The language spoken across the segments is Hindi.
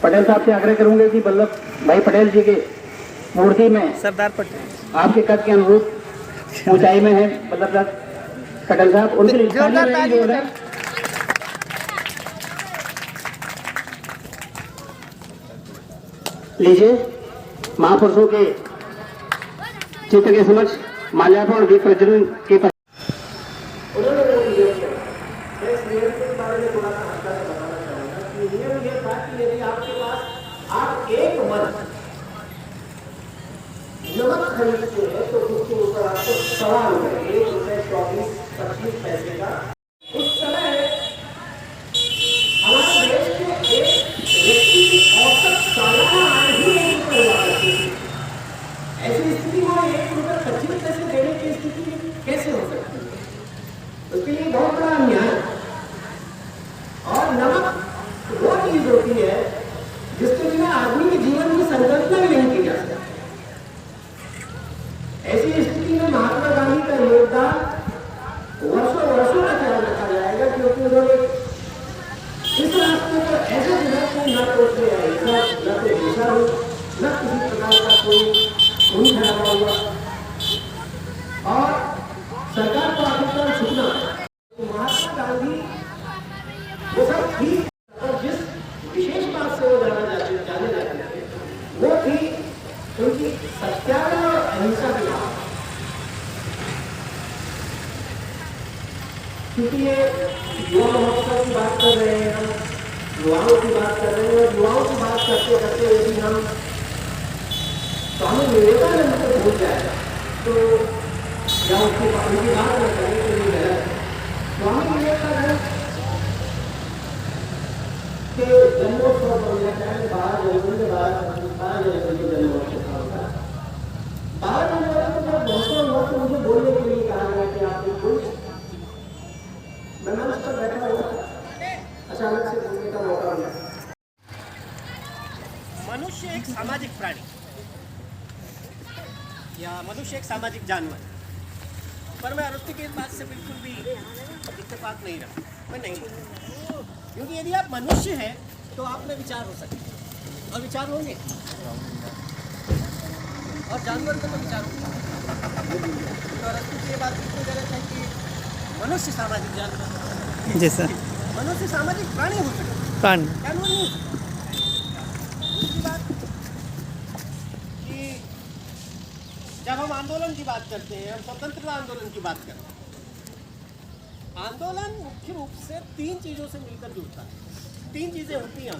पटेल साहब से आग्रह करूंगे कि वल्लभ भाई पटेल जी के मूर्ति में सरदार पटेल आपके कद के अनुरूप ऊंचाई में है वल्लभ दास पटेल साहब, उनके लिए जोरदार ताली बजाएं। लीजिए महापुरुषों के चित्र के समक्ष माल्यार्पण और दीप प्रज्वलन के आप एक मन नमक खरीदते हैं तो उसके ऊपर आपको ₹1.25 ₹1.24-25 का उस समय हमारे देश के एक व्यक्ति की औसत सालाना आय ही ₹1 हुआ करती थी। ऐसी स्थिति में ₹1.25 देने की स्थिति कैसे हो सकती है? उसके लिए बहुत बड़ा अन्याय और नमक वो चीज होती है जिसके बिना आदमी के जीवन की संकल्पना भी नहीं की जा सकती। ऐसी स्थिति में महात्मा गांधी का योगदान वर्षों वर्षों का ख्याल रखा जाएगा, क्योंकि उन्होंने इस रास्ते को ऐसे न तो दिशा हो न किसी प्रकार का कोई खून खराबा हुआ और सरकार को आखिरकार छूटना। महात्मा गांधी वो सब ठीक, और जिस विशेष बात से वो जाने जाते थे वो थी उनकी सत्याग्रह और अहिंसा की बात। क्योंकि ये युवा महोत्सव की बात कर रहे हैं, हम युवाओं की बात कर रहे हैं और युवाओं की बात करते करते यदि हम स्वामी विवेकानंद को भूल जाएगा तो या उनकी बात न करें तो ये गलत है। स्वामी विवेकानंद के जन्मोत्सव पर 12 जनवरी के जन्मोत्सव था उनका। 12 जनवरी को जब महोत्सव हुआ तो मुझे बोलने के लिए कहा गया कि आप कुछ मैं मंच पर बैठा हुआ अचानक से बोलने का मौका मिला। मनुष्य एक सामाजिक प्राणी या मनुष्य एक सामाजिक जानवर, पर मैं अरुस्ती की इस बात से बिल्कुल भी इत्तेफाक नहीं रहा, मैं नहीं बोलूँ। क्योंकि यदि आप मनुष्य हैं तो आप में विचार हो सकते और विचार होंगे, और जानवर में तो विचार होंगे। तो अरुस्ती की ये बात बिल्कुल गलत है कि मनुष्य सामाजिक जानवर, जैसा मनुष्य सामाजिक प्राणी हो सकते, प्राणी जानवर नहीं हो सकते। दूसरी बात कि जब हम आंदोलन की बात करते हैं, हम स्वतंत्रता आंदोलन की बात करते हैं, आंदोलन मुख्य रूप से 3 चीज़ों से मिलकर जुड़ता है। 3 चीज़ें होती हैं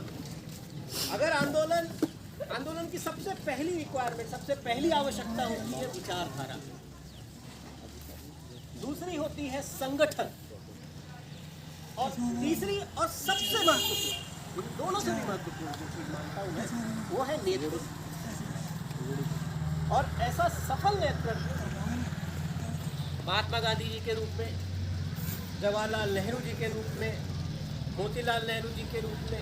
अगर आंदोलन की सबसे पहली रिक्वायरमेंट, सबसे पहली आवश्यकता होती है विचारधारा, दूसरी होती है संगठन, और तीसरी और सबसे महत्वपूर्ण, दोनों से भी महत्वपूर्ण जो चीज मानता हूं मैं, वो है नेतृत्व। और ऐसा सफल नेतृत्व महात्मा गांधी जी के रूप में, जवाहरलाल नेहरू जी के रूप में, मोतीलाल नेहरू जी के रूप में,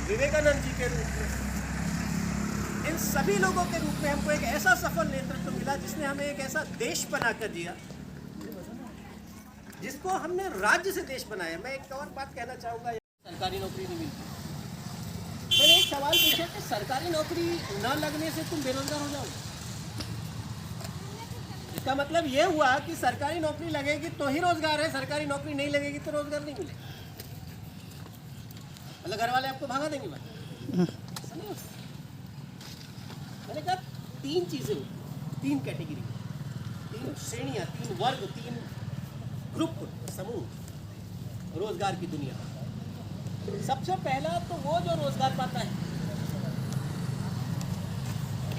विवेकानंद जी के रूप में, इन सभी लोगों के रूप में हमको एक ऐसा सफल नेतृत्व मिला जिसने हमें एक ऐसा देश बनाकर दिया जिसको हमने राज्य से देश बनाया। मैं एक और बात कहना चाहूँगा, सरकारी नौकरी नहीं मिलती। मैंने एक सवाल पूछा कि सरकारी नौकरी न लगने से तुम बेरोजगार हो जाओगे, इसका मतलब ये हुआ कि सरकारी नौकरी लगेगी तो ही रोजगार है, सरकारी नौकरी नहीं लगेगी तो रोजगार नहीं मिलेगा। मतलब घर वाले आपको भागा देंगे भाई। मैंने कहा 3 चीजें होती, 3 कैटेगरी, 3 श्रेणियां, 3 वर्ग, 3 ग्रुप, समूह रोजगार की दुनिया। सबसे पहला तो वो जो रोजगार पाता है,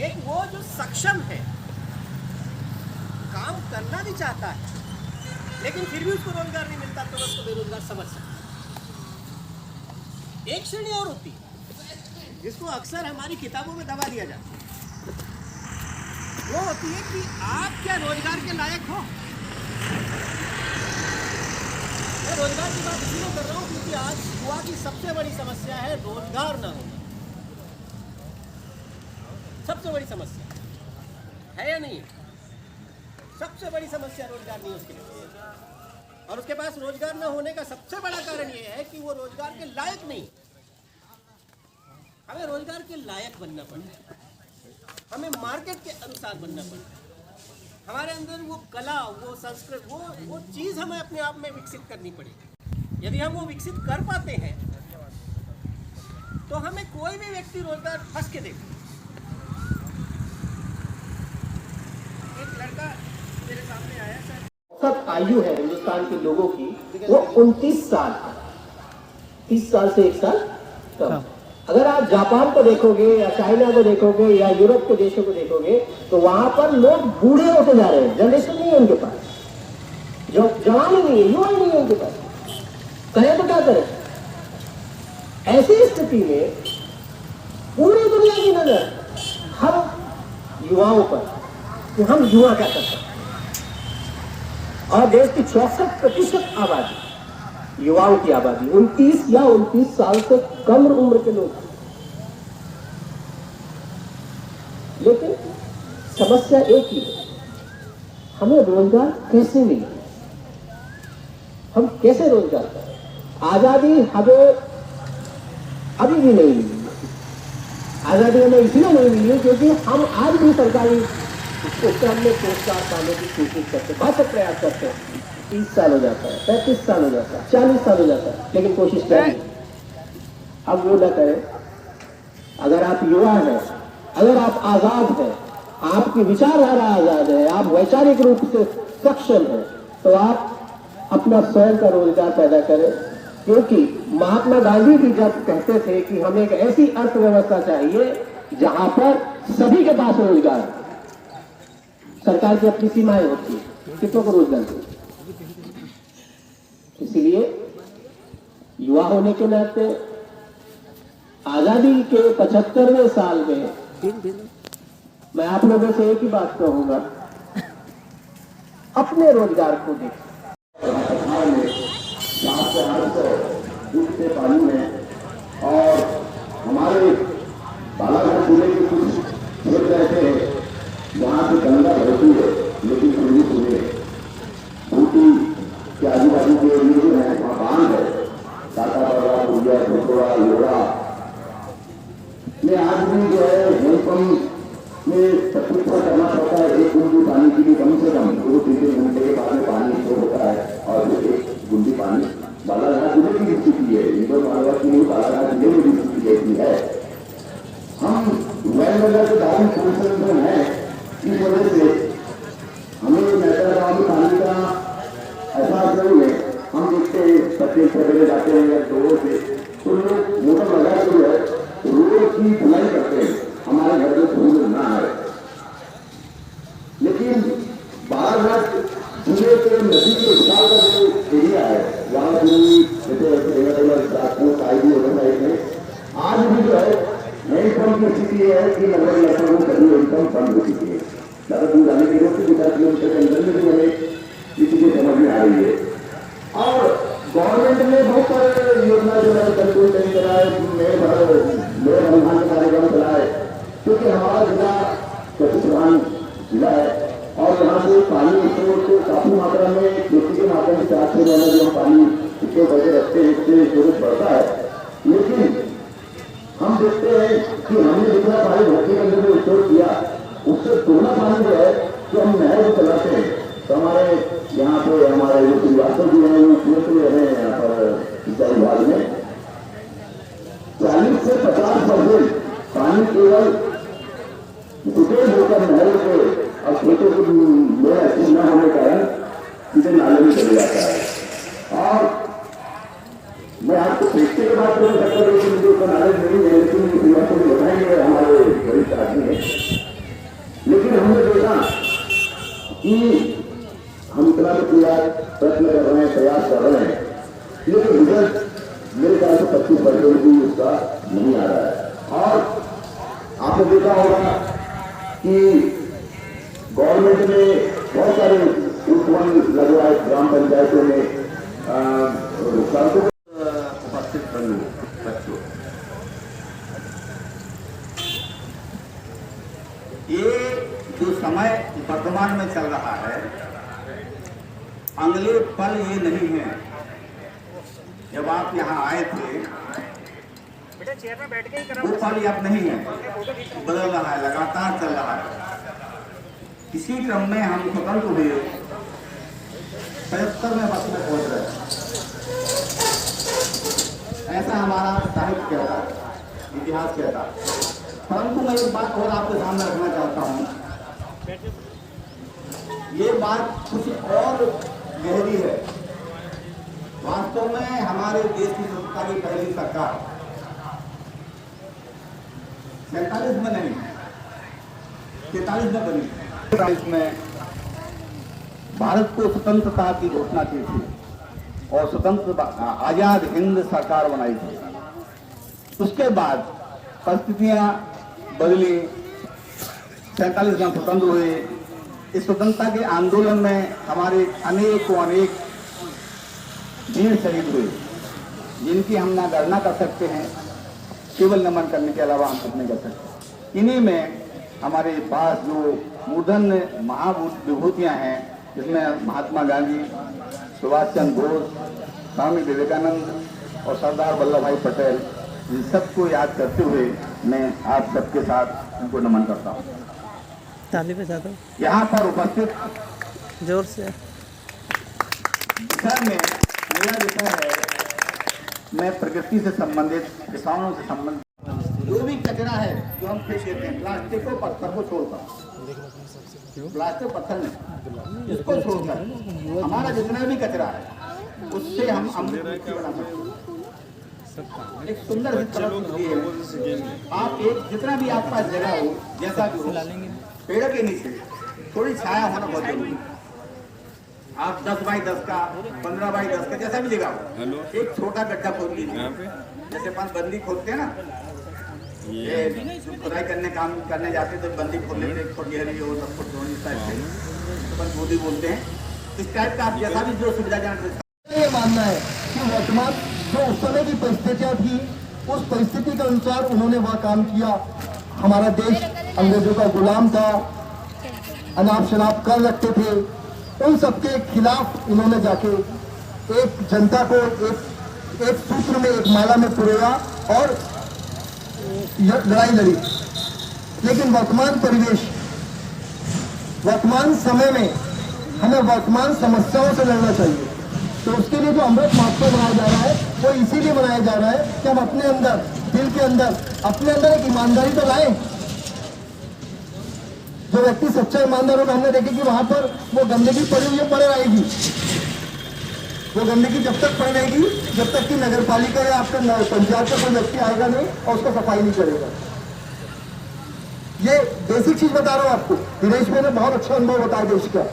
एक वो जो सक्षम है, काम करना भी चाहता है लेकिन फिर भी उसको रोजगार नहीं मिलता तो उसको बेरोजगार समझ सकते। एक श्रेणी और होती है जिसको अक्सर हमारी किताबों में दबा दिया जाता है, वो होती है कि आप क्या रोजगार के लायक हो। मैं रोजगार की बात इसलिए कर रहा हूँ क्योंकि आज युवा की सबसे बड़ी समस्या है रोजगार ना होना। सबसे बड़ी समस्या है या नहीं है? सबसे बड़ी समस्या रोजगार नहीं, उसके लिए और उसके पास रोजगार न होने का सबसे बड़ा कारण यह है कि वो रोजगार के लायक नहीं। हमें रोजगार के लायक बनना पड़ेगा, हमें मार्केट के अनुसार बनना पड़ेगा। हमारे अंदर वो कला, वो संस्कृत, वो चीज़ हमें अपने आप में विकसित करनी पड़ेगी। यदि हम वो विकसित कर पाते हैं तो हमें कोई भी व्यक्ति रोजगार फंस के देखे। एक लड़का मेरे सामने आया सर, औसत आयु है हिंदुस्तान के लोगों की वो 29 साल, 30 साल से 1 साल कम। अगर आप जापान को देखोगे या चाइना को देखोगे या यूरोप के देशों को देखोगे तो वहां पर लोग बूढ़े होते जा रहे हैं, जनरेशन नहीं है उनके पास, जो जवान ही नहीं है, युवा ही नहीं है उनके पास। करें तो क्या करें? ऐसी स्थिति में पूरी दुनिया की नजर हम युवाओं पर कि हम युवा क्या कर सकते हैं, और देश की 64% आबादी युवाओं की आबादी 29 साल से कम उम्र के लोग। लेकिन समस्या एक ही है, हमें रोजगार कैसे मिले, हम कैसे रोजगार करें? आजादी हमें अभी भी नहीं मिली। आजादी हमें इसलिए नहीं मिली क्योंकि हम आज भी सरकारी उपक्रम में रोजगार पाने की कोशिश करते हैं, बहुत प्रयास करते हैं। 30 साल हो जाता है, 35 साल हो जाता है, 40 साल हो जाता है, लेकिन कोशिश करें। अब वो न करें। अगर आप युवा हैं, अगर आप आजाद हैं, आपकी विचारधारा आजाद है, आप वैचारिक रूप से सक्षम हैं, तो आप अपना स्वयं का रोजगार पैदा करें। क्योंकि महात्मा गांधी भी जब कहते थे कि हमें एक ऐसी अर्थव्यवस्था चाहिए जहां पर सभी के पास रोजगार, सरकार की अपनी सीमाएं होती है, कितनों को रोजगार दें। इसलिए युवा होने के नाते आजादी के 75वें साल में मैं आप लोगों से एक ही बात कहूंगा, अपने रोजगार को देखें। से पानी में और हमारे बालाघाट जिले के कुछ क्षेत्र ऐसे हैं जहाँ से गंगा बहती है, लेकिन पूरी पूरे ऊटी के आजू बाजू के एरिए जो है वहाँ बांध है, टाटापाड़ा, पुलिया, भोटोड़ा, लोड़ा में आज भी जो है हैंडपंप में प्रतीक्षा करना पड़ता है। एक बूंदी पानी के लिए कम से कम 2-3 घंटे के बाद में पानी स्टोर होता है, और एक बूंदी पानी बालाघाट जिले की स्थिति है, इंदौर मालवा की नहीं, बालाघाट जिले में भी स्थिति ऐसी है। हम वैनगर के धार्मिक संरक्षण है, इस वजह से हमें मेहता गाँव में पानी का एहसास नहीं है। हम देखते हैं 25 सवेरे जाते हैं या 2 से, तो लोग मोटर लगा के जो है रोड की धुलाई करते हैं, हमारे घर में धूल ना आए। लेकिन बालाघाट जिले के नदी के विशाल का जो एरिया है वहाँ आज भी जो है हैंडपंप की स्थिति है कि लगभग लगभग सभी हैंडपंप बंद हो चुकी है। ज्यादा दूर जाने की जरूरत 50 किलोमीटर के अंदर में भी हमें ये चीजें समझ में आ रही है। और गवर्नमेंट ने बहुत सारे योजना जो है कंट्रोल नहीं कराए, मेरे अनुदान के कार्यक्रम चलाए, क्योंकि हमारा जिला कृषि प्रधान जिला है और यहाँ से पानी स्टोर को काफी मात्रा में खेती के माध्यम से 4 महीने जो हम पानी स्टोर करके रखते हैं, इससे स्टोरेज बढ़ता है। लेकिन हम देखते हैं कि हमने जितना पानी धरती के अंदर में स्टोर किया, उससे दोगुना पानी जो है जो हम नहर को चलाते हैं, तो हमारे यहाँ पे हमारे जो श्रीवास्तव जी हैं वो पूरे रहे हैं यहाँ पर सिंचाई विभाग में 40 से 50% पानी केवल सुटेज होकर नहरों के और खेतों को में अच्छी न होने के कारण सीधे नाले में चले जाता है। और मैं आपको फेंकते के बात नहीं सकता, लेकिन मुझे उसका नॉलेज नहीं है, लेकिन श्रीवास्तव को बताएंगे हमारे वरिष्ठ आदमी है। लेकिन हमने देखा कि हम इतना तो पूरा प्रयत्न कर रहे हैं, प्रयास कर रहे हैं, लेकिन रिजल्ट मेरे ख्याल से 25% भी उसका नहीं आ रहा है। और आपने देखा होगा कि गवर्नमेंट ने बहुत सारे उपवन लगवाए ग्राम पंचायतों में सड़कों उपस्थित बच्चों। ये जो समय वर्तमान में चल रहा है, अगले पल ये नहीं है जब आप यहाँ आए थे, वो पल अब नहीं है, बदल रहा है, लगातार चल रहा है। इसी क्रम में हम स्वतंत्र हुए 75वें वर्ष में पहुंच रहे हैं, ऐसा हमारा साहित्य कहता है, इतिहास कहता है। परंतु मैं एक बात और आपके सामने रखना चाहता हूँ, ये बात कुछ और गहरी है। वास्तव में हमारे देश की स्वतंत्रता की पहली सरकार 47 में नहीं, 43 में बनी। 43 में भारत को स्वतंत्रता की घोषणा की थी और स्वतंत्र आजाद हिंद सरकार बनाई थी। उसके बाद परिस्थितियां बदली, 47 में स्वतंत्र हुए। इस स्वतंत्रता के आंदोलन में हमारे अनेक वीर शहीद हुए, जिनकी हम ना गणना कर सकते हैं, केवल नमन करने के अलावा हम कुछ नहीं कर सकते। इन्हीं में हमारे पास जो मूर्धन्य महाविभूतियां हैं, जिसमें महात्मा गांधी, सुभाष चंद्र बोस, स्वामी विवेकानंद और सरदार वल्लभ भाई पटेल, इन सबको याद करते हुए मैं आप सबके साथ उनको नमन करता हूँ। ताली बजा दो यहाँ पर उपस्थित जोर से। विषय में मेरा विषय है, मैं प्रकृति से संबंधित, किसानों से संबंधित जो भी कचरा है जो हम फेंक देते हैं, प्लास्टिक को, पत्थर को छोड़कर, प्लास्टिक पत्थर नहीं, इसको छोड़कर हमारा जितना भी कचरा है उससे हम अमृत मिट्टी बना सकते हैं। एक सुंदर है, आप एक जितना भी आपके पास जगह हो, जैसा भी हो, पेड़ के नीचे थोड़ी छाया होना बहुत जरूरी है। आप 10 बाई 10 का, 15 बाई 10 का, जैसा भी जगह हो, एक छोटा गड्ढा खोद लीजिए, जैसे पास बंदी खोदते हैं ना, ये खुदाई करने जाते तो बंदी खोद लेते, 1 फुट गहरी हो, 10 फुट चौड़ी, इस टाइप से अपन गोदी बोलते हैं। इस टाइप का आप जैसा भी जो सुविधाजनक, ये मानना है कि वर्तमान जो उस समय की परिस्थितियां थी, उस परिस्थिति के अनुसार उन्होंने वह काम किया। हमारा देश अंग्रेजों का गुलाम था, अनाप शनाप कर रखते थे, उन सबके खिलाफ उन्होंने जाके एक जनता को एक सूत्र में, एक माला में पुरोया और लड़ाई लड़ी। लेकिन वर्तमान परिवेश, वर्तमान समय में हमें वर्तमान समस्याओं से लड़ना चाहिए। तो उसके लिए जो अमृत महोत्सव मनाया जा रहा है, वो इसीलिए मनाया जा रहा है कि हम अपने अंदर, दिल के अंदर, अपने अंदर एक ईमानदारी तो लाएं। जो व्यक्ति सच्चा ईमानदार होगा, हमने देखे कि वहां पर वो गंदगी पड़ी हुई पड़े रहेगी। वो गंदगी जब तक पड़ी रहेगी जब तक कि नगर पालिका या आपका पंचायत का कोई व्यक्ति आएगा नहीं और उसको सफाई नहीं करेगा। ये बेसिक चीज बता रहा हूँ आपको। दिनेश भाई ने बहुत अच्छा अनुभव बताया देश का,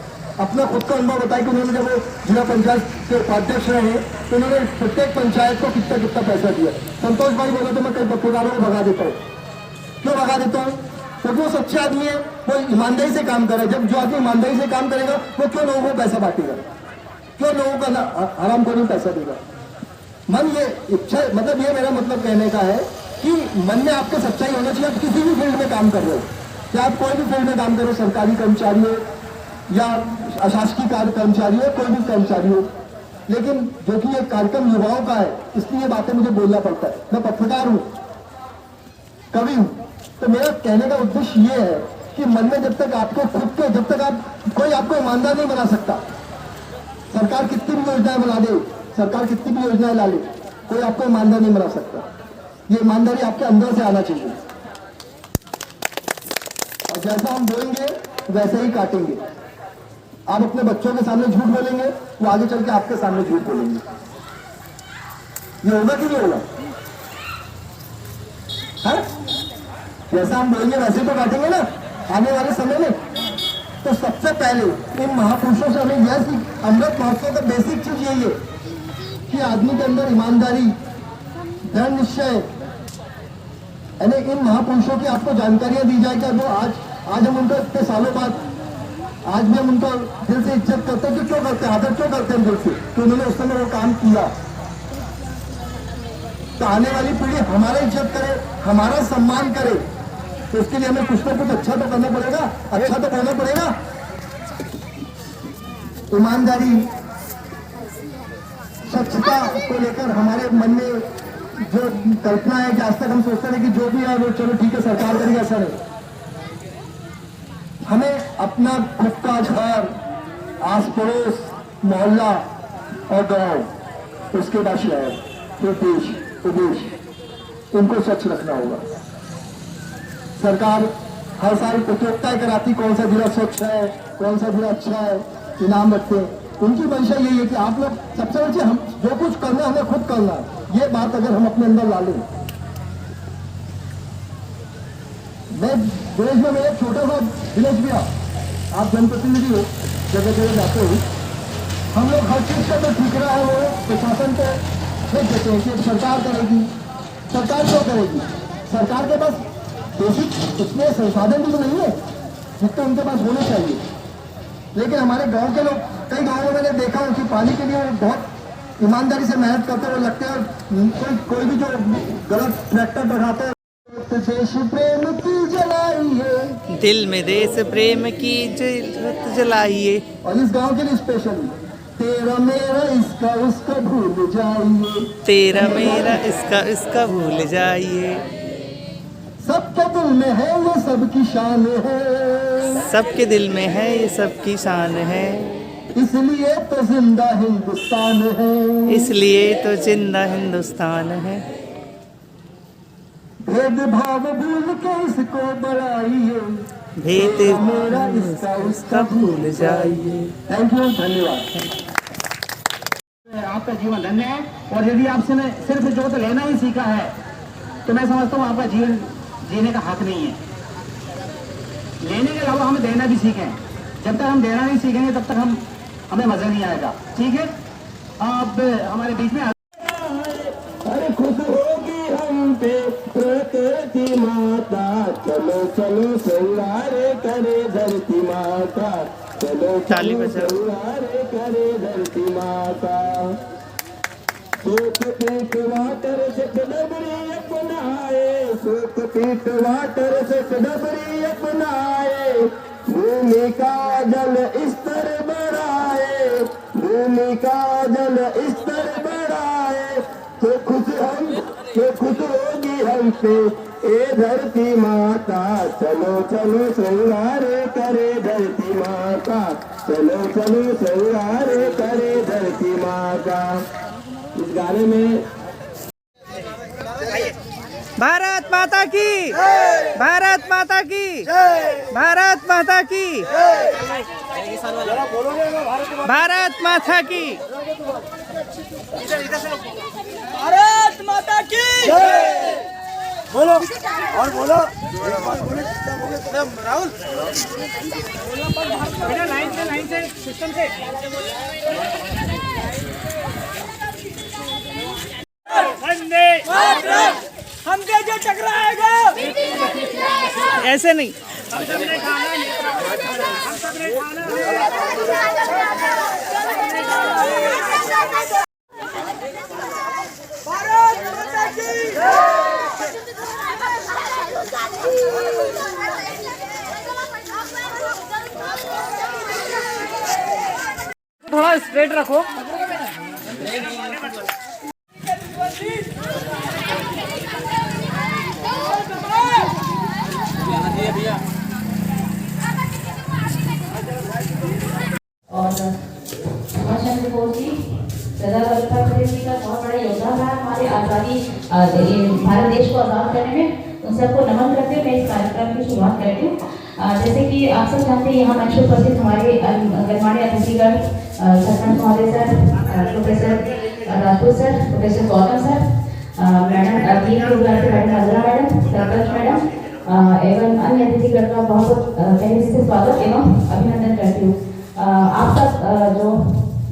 अपना खुद का अनुभव बताया कि उन्होंने जब वो जिला पंचायत के उपाध्यक्ष रहे तो उन्होंने प्रत्येक पंचायत को कितना कितना पैसा दिया। संतोष भाई बोला तो मैं कई पत्रकारों को भगा देता हूँ। क्यों भगा देता हूँ? क्योंकि वो सच्चे आदमी है, वो ईमानदारी से काम करे। जब जो आदमी ईमानदारी से काम करेगा वो क्यों लोगों को पैसा बांटेगा, क्यों लोगों का आराम को नहीं पैसा देगा। मन ये इच्छा, मतलब ये मेरा मतलब कहने का है कि मन में आपके सच्चाई होना चाहिए। आप किसी भी फील्ड में काम कर रहे हो, या आप कोई भी फील्ड में काम कर रहे हो, सरकारी कर्मचारी हो या अशासकीय कर्मचारी हो, कोई भी कर्मचारी हो, लेकिन जो कि ये कार्यक्रम युवाओं का है, इसलिए ये बातें मुझे बोलना पड़ता है। मैं पत्रकार हूँ, कवि हूँ, तो मेरा कहने का उद्देश्य ये है कि मन में जब तक आपको खुद के, जब तक आप कोई आपको ईमानदार नहीं बना सकता। सरकार कितनी भी योजनाएं बना दे, सरकार कितनी भी योजनाएं ला ले, कोई आपको ईमानदार नहीं बना सकता। ये ईमानदारी आपके अंदर से आना चाहिए, और जैसा हम बोलेंगे वैसे ही काटेंगे। आप अपने बच्चों के सामने झूठ बोलेंगे, वो आगे चल के आपके सामने झूठ बोलेंगे। ये होगा कि नहीं होगा? है? जैसा हम बोलेंगे वैसे तो काटेंगे ना आने वाले समय में। तो सबसे पहले इन महापुरुषों से हमें यह सीख, अमृत महोत्सव का बेसिक चीज यही है कि आदमी के अंदर ईमानदारी, दृढ़ निश्चय, यानी इन महापुरुषों की आपको जानकारियां दी जाए कि वो आज हम उनका इतने सालों बाद आज भी हम उनका दिल से इज्जत करते हैं। कि क्यों करते हैं, आदर क्यों करते हैं दिल से? तो उन्होंने उस समय वो काम किया। तो आने वाली पीढ़ी हमारा इज्जत करे, हमारा सम्मान करे, तो उसके लिए हमें कुछ ना कुछ अच्छा तो करना पड़ेगा, अच्छा तो करना पड़ेगा। ईमानदारी, स्वच्छता को लेकर हमारे मन में जो कल्पना है कि आज तक हम सोचते थे कि जो भी है वो चलो ठीक है सरकार करेगी, ऐसा नहीं। हमें अपना खुद का घर, आस पड़ोस, मोहल्ला और गांव, उसके बाद शहर, फिर देश, प्रदेश, इनको स्वच्छ रखना होगा। सरकार हर साल प्रतियोगिताएं कराती, कौन सा जिला स्वच्छ है, कौन सा जिला अच्छा है, इनाम रखते हैं। उनकी मंशा यही है कि आप लोग सबसे अच्छे, हम जो कुछ करना हमें खुद करना है। ये बात अगर हम अपने अंदर ला लें, मैं विलेज में मेरा छोटा सा विलेज भी आप जनप्रतिनिधि हो, जगह जगह जाते हो, हम लोग हर चीज का तो ठीक रहा है, वो प्रशासन को देख देते हैं कि सरकार करेगी। सरकार क्यों करेगी? सरकार के पास बेसिक इतने संसाधन भी तो नहीं है जितने उनके पास होने चाहिए। लेकिन हमारे गांव के लोग, कई गांवों में मैंने देखा है कि पानी के लिए वो बहुत ईमानदारी से मेहनत करते हुए लगते हैं। कोई भी जो गलत ट्रैक्टर बढ़ाते हैं, देश प्रेम की जलाइए, दिल में देश प्रेम की ज्योत जलाइए। और इस गांव के लिए स्पेशली तेरा मेरा इसका उसका भूल जाइए, तेरा मेरा इसका इसका भूल जाइए। सबके दिल में है ये सबकी शान है, सबके दिल में है ये सबकी शान है, इसलिए तो जिंदा हिंदुस्तान है, इसलिए तो जिंदा हिंदुस्तान है। भेदभाव भूल के इसको बढ़ाइए, भेद मेरा इसका उसका भूल जाइए। थैंक यू, धन्यवाद। आपका जीवन धन्य है। और यदि आपसे ने सिर्फ जोत लेना ही सीखा है तो मैं समझता हूँ आपका जीवन जीने का हक नहीं है। लेने के अलावा हमें देना भी सीखें। जब तक हम देना नहीं सीखेंगे तब तक हमें मजा नहीं आएगा। ठीक है, आप हमारे बीच में अरे खुश होगी हम पे प्रकृति माता, चलो चलो श्रृंगार करे धरती माता, चलो ताली चलो बजाओ। श्रृंगार करे धरती माता। सूख पीट वाटर से डबरी अपनाए, सूख पीट वाटर से डबरी अपनाए, भूमि का जल स्तर बढ़ाए, भूमि का जल स्तर बढ़ाए, तो खुश होगी हम पे ए धरती माता, चलो चलो श्रृंगार करे धरती माता, चलो चलो श्रृंगार करे धरती माता। इस गाने में भारत माता की, भारत माता की, भारत माता की, भारत माता की, भारत माता की बोलो और बोलो। राहुल बेटा लाइन से सिस्टम से। वंदे मातरम, हमसे जो टकराएगा ऐसे नहीं। हम सबने खाना है, हम सबने खाना है। भारत माता की थोड़ा स्ट्रेट रखो। और सुभाष चंद्र बोस जी, सरदार वल्लभ भाई पटेल जी का बहुत बड़ा योगदान रहा हमारे आज़ादी, भारत देश को आज़ाद करने में। उन सबको नमन करते हुए मैं इस कार्यक्रम की शुरुआत करती हूँ। जैसे कि आप सब जानते हैं, यहाँ मंच पर उपस्थित हमारे गणमान्य अतिथिगण, सरपंच महोदय sir, professor Rajput sir, professor Gautam sir, madam dean के विद्यार्थी मैडम नजरा मैडम, सरपंच मैडम एवं अन्य अतिथिगण का बहुत बहुत तहे से स्वागत एवं अभिनंदन करती हूँ। आप सब जो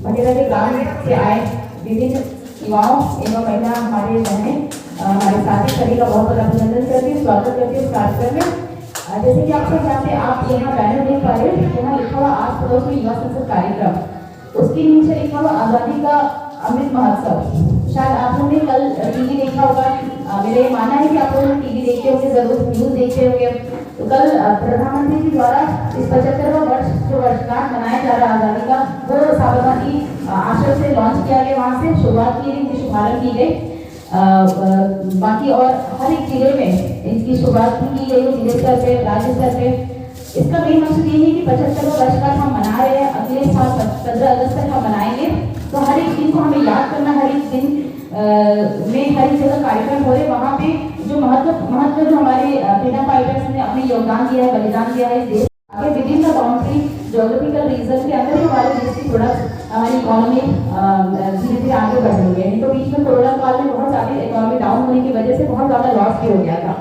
भटेरा के गांव से आए विभिन्न युवाओं एवं महिला हमारे बहनें, हमारे साथी सभी का बहुत बहुत अभिनंदन करती हूँ, स्वागत करती हूँ इस कार्यक्रम में। जैसे कि आप सब जानते हैं, आप यहाँ बैनर देख पा रहे हैं, यहाँ लिखा हुआ आस पड़ोस में युवा संसद कार्यक्रम, उसके नीचे लिखा हुआ आज़ादी का अमृत महोत्सव। शायद आप लोगों ने कल टीवी देखा होगा, मेरा ये मानना है कि आप लोग टीवी देखते होंगे, जरूर न्यूज़ देखते होंगे। तो कल प्रधानमंत्री जी द्वारा इस 75वां वर्ष जो वर्षगांठ मनाया जा रहा है आज़ादी का, वो साबरमती आश्रम से लॉन्च किया गया, वहाँ से शुरुआत की गई, शुभारंभ की गई। बाकी और हर एक जिले में इसकी शुरुआत भी की गई है, जिले स्तर पे, राज्य स्तर पे। इसका मेन मकसद ये है कि 75वें वर्ष का हम मना रहे हैं, अगले साल 15 अगस्त तक हम मनाएंगे। तो हर एक दिन को हमें याद करना, हर एक दिन में हर एक जगह कार्यक्रम हो रहे, वहाँ पे जो महत्व जो हमारे फ्रीडम फाइटर्स ने अपने योगदान दिया है, बलिदान दिया है इस देश आगे विभिन्न बाउंड्री ज्योग्राफिकल रीजन के अंदर ही हमारे देश की प्रोडक्ट, हमारी इकोनॉमी धीरे धीरे आगे बढ़ रही है। तो बीच में कोरोना काल में बहुत सारी इकोनॉमी डाउन होने की वजह से बहुत ज़्यादा लॉस भी हो गया था।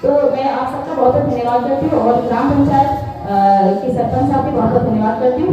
तो मैं आप सबका बहुत बहुत धन्यवाद करती हूँ और ग्राम पंचायत के सरपंच साहब के बहुत बहुत धन्यवाद करती हूँ।